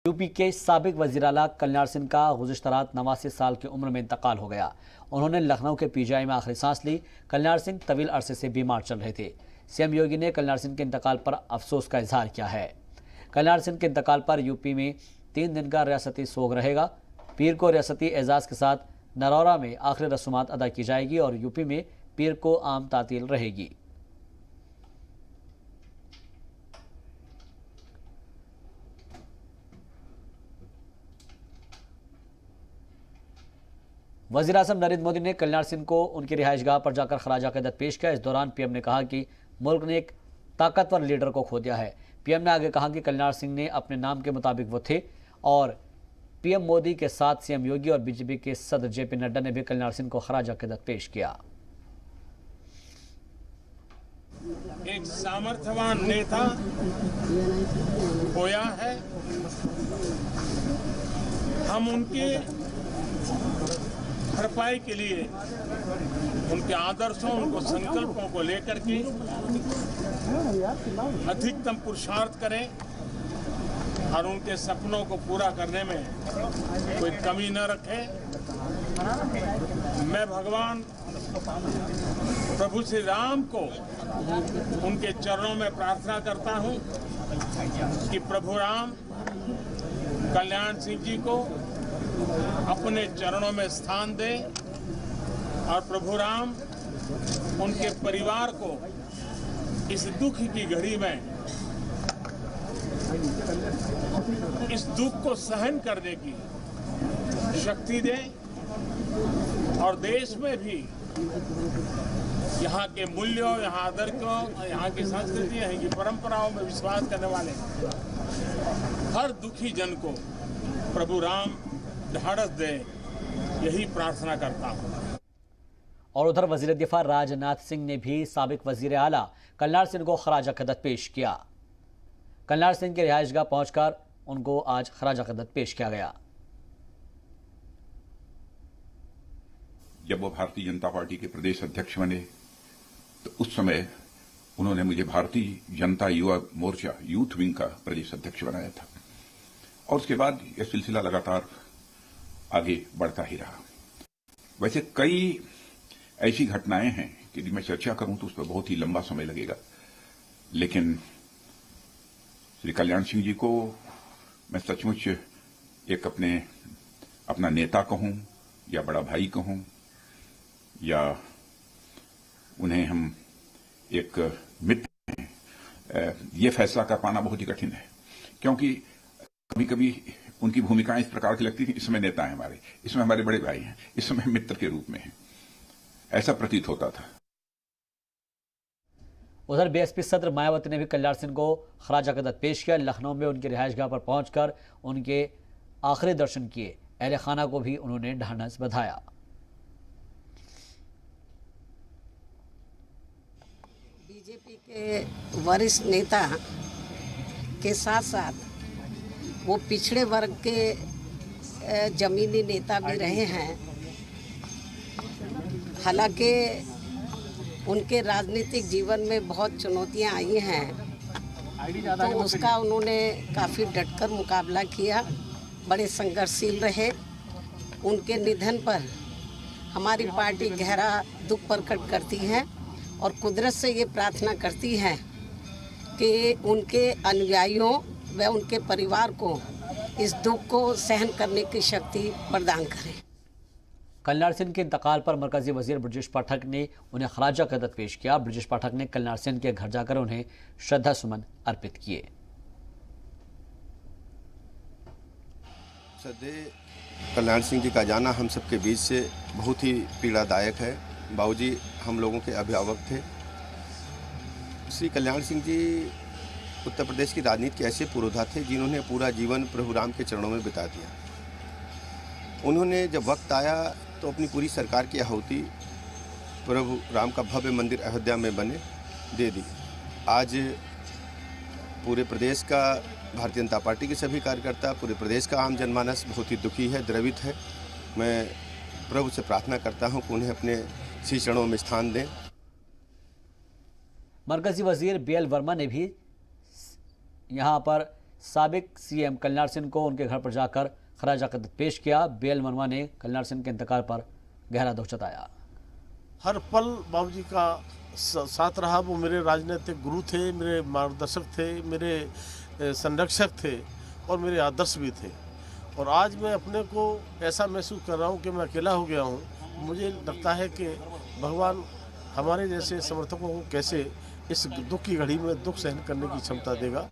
UP के साबिक वजीर आला कल्याण सिंह का गुज़िश्ता रात 89 साल की उम्र में इंतकाल हो गया। उन्होंने लखनऊ के पीजीआई में आखिरी सांस ली। कल्याण सिंह तवील अरसे से बीमार चल रहे थे। सीएम योगी ने कल्याण सिंह के इंतकाल पर अफसोस का इजहार किया है। कल्याण सिंह के इंतकाल पर यूपी में 3 दिन का रियासती सोग रहेगा। पीर को रियासती एजाज के साथ नरौरा में आखिरी रसूमात अदा की जाएगी और यूपी में पीर को आम तातील रहेगी। वज़ीर आज़म नरेंद्र मोदी ने कल्याण सिंह को उनकी रिहाइशगाह पर जाकर खराज अक़ीदत पेश किया। इस दौरान पीएम ने कहा कि मुल्क ने एक ताकतवर लीडर को खो दिया है। पीएम ने आगे कहा कि कल्याण सिंह ने अपने नाम के मुताबिक वो थे और पीएम मोदी के साथ सीएम योगी और बीजेपी के सदर जेपी नड्डा ने भी कल्याण सिंह को खराज अक़ीदत पेश किया। एक सामर्थ्यवान नेता खोया है। हम उनके भरपाई के लिए उनके आदर्शों, उनको संकल्पों को लेकर के अधिकतम पुरुषार्थ करें और उनके सपनों को पूरा करने में कोई कमी न रखें। मैं भगवान प्रभु श्री राम को उनके चरणों में प्रार्थना करता हूं कि प्रभु राम कल्याण सिंह जी को अपने चरणों में स्थान दे और प्रभु राम उनके परिवार को इस दुख की घड़ी में इस दुख को सहन करने की शक्ति दे और देश में भी यहाँ के मूल्यों, यहाँ आदर्शों, यहाँ की संस्कृति, यहाँ की परंपराओं में विश्वास करने वाले हर दुखी जन को प्रभु राम ढाढ़स दे, यही प्रार्थना करता हूँ। और उधर वजीर दिफा राजनाथ सिंह ने भी साबिक वजीर आला कल्याण सिंह को खराज अक़ीदत पेश किया। कल्याण सिंह की रिहाइशगाह पहुंचकर उनको आज खराज अक़ीदत पेश किया गया। जब वो भारतीय जनता पार्टी के प्रदेश अध्यक्ष बने तो उस समय उन्होंने मुझे भारतीय जनता युवा मोर्चा यूथ विंग का प्रदेश अध्यक्ष बनाया था और उसके बाद यह सिलसिला लगातार आगे बढ़ता ही रहा। वैसे कई ऐसी घटनाएं हैं कि यदि मैं चर्चा करूं तो उस पर बहुत ही लंबा समय लगेगा, लेकिन श्री कल्याण सिंह जी को मैं सचमुच एक अपना नेता कहूं या बड़ा भाई कहूं या उन्हें हम एक मित्र हैं, ये फैसला कर पाना बहुत ही कठिन है, क्योंकि कभी कभी उनकी भूमिकाएं इस प्रकार की लगती थी, इस समय नेता हैं हमारे, इसमें हमारे बड़े भाई हैं, इस समय मित्र के रूप में हैं, ऐसा प्रतीत होता था। उधर बीएसपी सदर मायावती ने भी कल्याण सिंह को खराज अक़ीदत पेश किया। लखनऊ में उनकी रिहाइशगाह पर पहुंचकर उनके आखिरी दर्शन किए। अहले खाना को भी उन्होंने ढाढ़स बधाया। बीजेपी के वरिष्ठ नेता के साथ साथ वो पिछड़े वर्ग के जमीनी नेता भी रहे हैं। हालांकि उनके राजनीतिक जीवन में बहुत चुनौतियां आई हैं, तो उसका उन्होंने काफ़ी डटकर मुकाबला किया, बड़े संघर्षशील रहे। उनके निधन पर हमारी पार्टी गहरा दुख प्रकट करती है और कुदरत से ये प्रार्थना करती है कि उनके अनुयायियों व उनके परिवार को इस दुख को सहन करने की शक्ति प्रदान करें। कल्याण सिंह के इंतकाल पर मरकजी वजीर ब्रजेश पाठक ने उन्हें खराज अक़ीदत पेश किया। ब्रजेश पाठक ने कल्याण सिंह के घर जाकर उन्हें श्रद्धा सुमन अर्पित किए। श्रद्धेय कल्याण सिंह जी का जाना हम सबके बीच से बहुत ही पीड़ादायक है। बाबूजी हम लोगों के अभिभावक थे। श्री कल्याण सिंह जी उत्तर प्रदेश की राजनीति के ऐसे पुरोधा थे जिन्होंने पूरा जीवन प्रभु राम के चरणों में बिता दिया। उन्होंने जब वक्त आया तो अपनी पूरी सरकार की आहुति प्रभु राम का भव्य मंदिर अयोध्या में बने दे दी। आज पूरे प्रदेश का भारतीय जनता पार्टी के सभी कार्यकर्ता, पूरे प्रदेश का आम जनमानस बहुत ही दुखी है, द्रवित है। मैं प्रभु से प्रार्थना करता हूं कि उन्हें अपने श्री चरणों में स्थान दें। मरकजी वजीर बीएल वर्मा ने भी यहाँ पर साबिक सीएम कल्याण सिंह को उनके घर पर जाकर खराज अक़ीदत पेश किया। BL वर्मा ने कल्याण सिंह के इंतकाल पर गहरा दुख जताया। हर पल बाबूजी का साथ रहा। वो मेरे राजनीतिक गुरु थे, मेरे मार्गदर्शक थे, मेरे संरक्षक थे और मेरे आदर्श भी थे। और आज मैं अपने को ऐसा महसूस कर रहा हूँ कि मैं अकेला हो गया हूँ। मुझे लगता है कि भगवान हमारे जैसे समर्थकों को कैसे इस दुख की घड़ी में दुख सहन करने की क्षमता देगा।